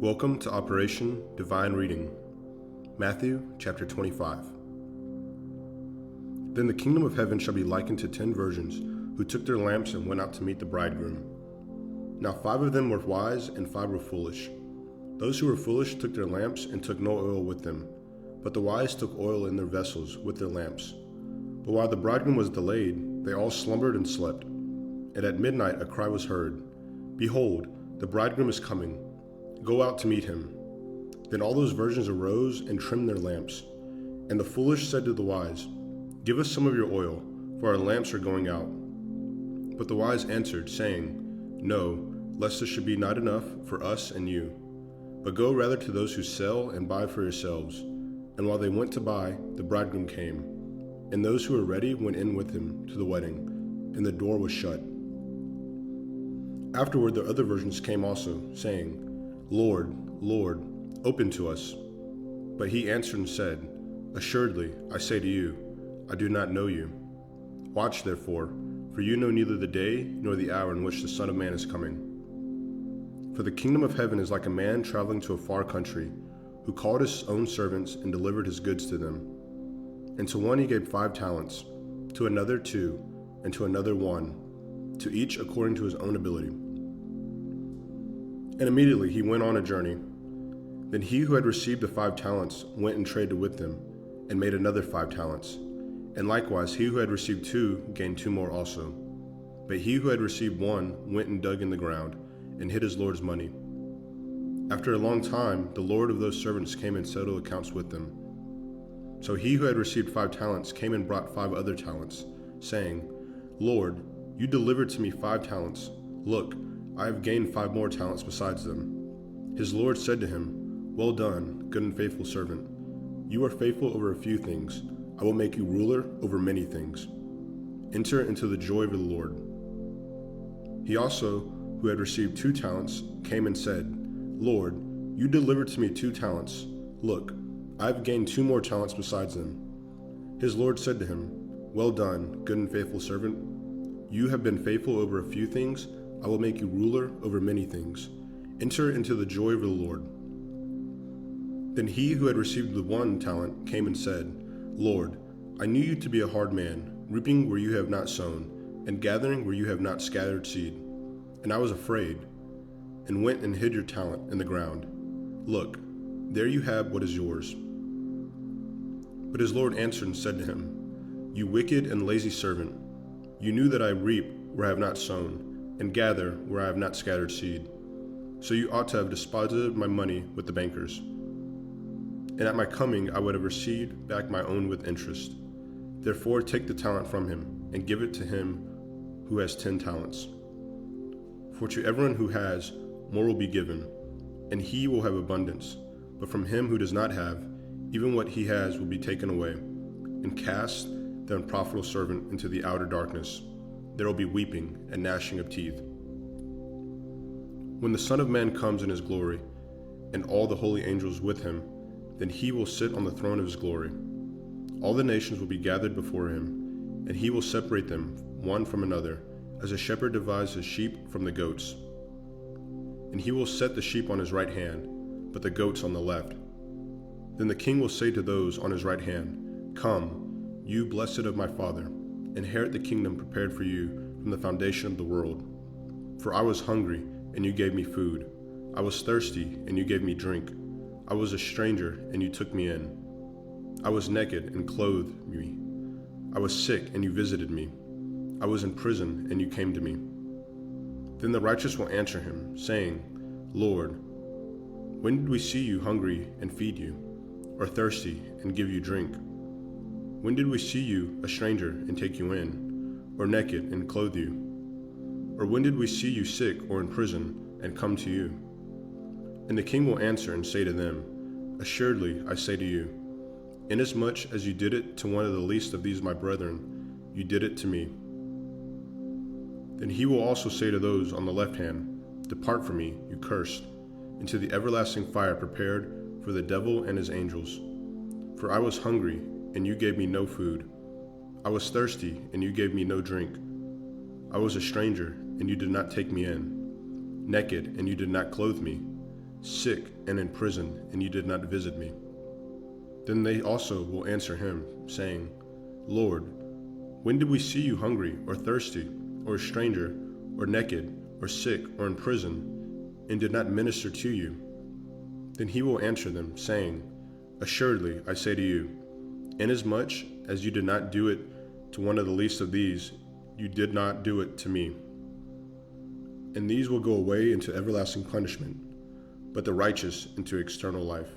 Welcome to Operation Divine Reading, Matthew chapter 25. Then the kingdom of heaven shall be likened to 10 virgins who took their lamps and went out to meet the bridegroom. Now 5 of them were wise and 5 were foolish. Those who were foolish took their lamps and took no oil with them, but the wise took oil in their vessels with their lamps. But while the bridegroom was delayed, they all slumbered and slept. And at midnight a cry was heard, "Behold, the bridegroom is coming. Go out to meet him." Then all those virgins arose and trimmed their lamps. And the foolish said to the wise, "Give us some of your oil, for our lamps are going out." But the wise answered, saying, "No, lest there should be not enough for us and you. But go rather to those who sell and buy for yourselves." And while they went to buy, the bridegroom came. And those who were ready went in with him to the wedding, and the door was shut. Afterward the other virgins came also, saying, "Lord, Lord, open to us." But he answered and said, "Assuredly, I say to you, I do not know you. Watch therefore, for you know neither the day nor the hour in which the Son of Man is coming. For the kingdom of heaven is like a man traveling to a far country, who called his own servants and delivered his goods to them. And to one he gave 5 talents, to another 2, and to another 1, to each according to his own ability. And immediately he went on a journey. Then he who had received the 5 talents went and traded with them, and made another 5 talents. And likewise he who had received 2 gained 2 more also. But he who had received 1 went and dug in the ground, and hid his Lord's money. After a long time the Lord of those servants came and settled accounts with them. So he who had received 5 talents came and brought 5 other talents, saying, "Lord, you delivered to me 5 talents. Look, I have gained 5 more talents besides them." His Lord said to him, "Well done, good and faithful servant. You are faithful over a few things. I will make you ruler over many things. Enter into the joy of the Lord." He also, who had received 2 talents, came and said, "Lord, you delivered to me 2 talents. Look, I have gained 2 more talents besides them." His Lord said to him, "Well done, good and faithful servant. You have been faithful over a few things. I will make you ruler over many things. Enter into the joy of the Lord." Then he who had received the 1 talent came and said, "Lord, I knew you to be a hard man, reaping where you have not sown, and gathering where you have not scattered seed. And I was afraid, and went and hid your talent in the ground. Look, there you have what is yours." But his Lord answered and said to him, "You wicked and lazy servant, you knew that I reap where I have not sown, and gather where I have not scattered seed. So you ought to have deposited my money with the bankers. And at my coming I would have received back my own with interest. Therefore take the talent from him, and give it to him who has 10 talents. For to everyone who has, more will be given, and he will have abundance. But from him who does not have, even what he has will be taken away. And cast the unprofitable servant into the outer darkness. There will be weeping and gnashing of teeth. When the Son of Man comes in his glory, and all the holy angels with him, then he will sit on the throne of his glory. All the nations will be gathered before him, and he will separate them one from another, as a shepherd divides his sheep from the goats. And he will set the sheep on his right hand, but the goats on the left. Then the king will say to those on his right hand, 'Come, you blessed of my Father, inherit the kingdom prepared for you from the foundation of the world. For I was hungry, and you gave me food. I was thirsty, and you gave me drink. I was a stranger, and you took me in. I was naked, and clothed me. I was sick, and you visited me. I was in prison, and you came to me.' Then the righteous will answer him, saying, 'Lord, when did we see you hungry and feed you, or thirsty and give you drink? When did we see you a stranger and take you in, or naked and clothe you? Or when did we see you sick or in prison and come to you?' And the king will answer and say to them, 'Assuredly, I say to you, inasmuch as you did it to one of the least of these my brethren, you did it to me.' Then he will also say to those on the left hand, 'Depart from me, you cursed, into the everlasting fire prepared for the devil and his angels. For I was hungry, and you gave me no food. I was thirsty, and you gave me no drink. I was a stranger, and you did not take me in. Naked, and you did not clothe me. sick and in prison, and you did not visit me." Then they also will answer him, saying, "Lord, when did we see you hungry or thirsty, or a stranger, or naked, or sick, or in prison, and did not minister to you?" Then he will answer them, saying, "Assuredly, I say to you, inasmuch as you did not do it to one of the least of these, you did not do it to me." And these will go away into everlasting punishment, but the righteous into eternal life.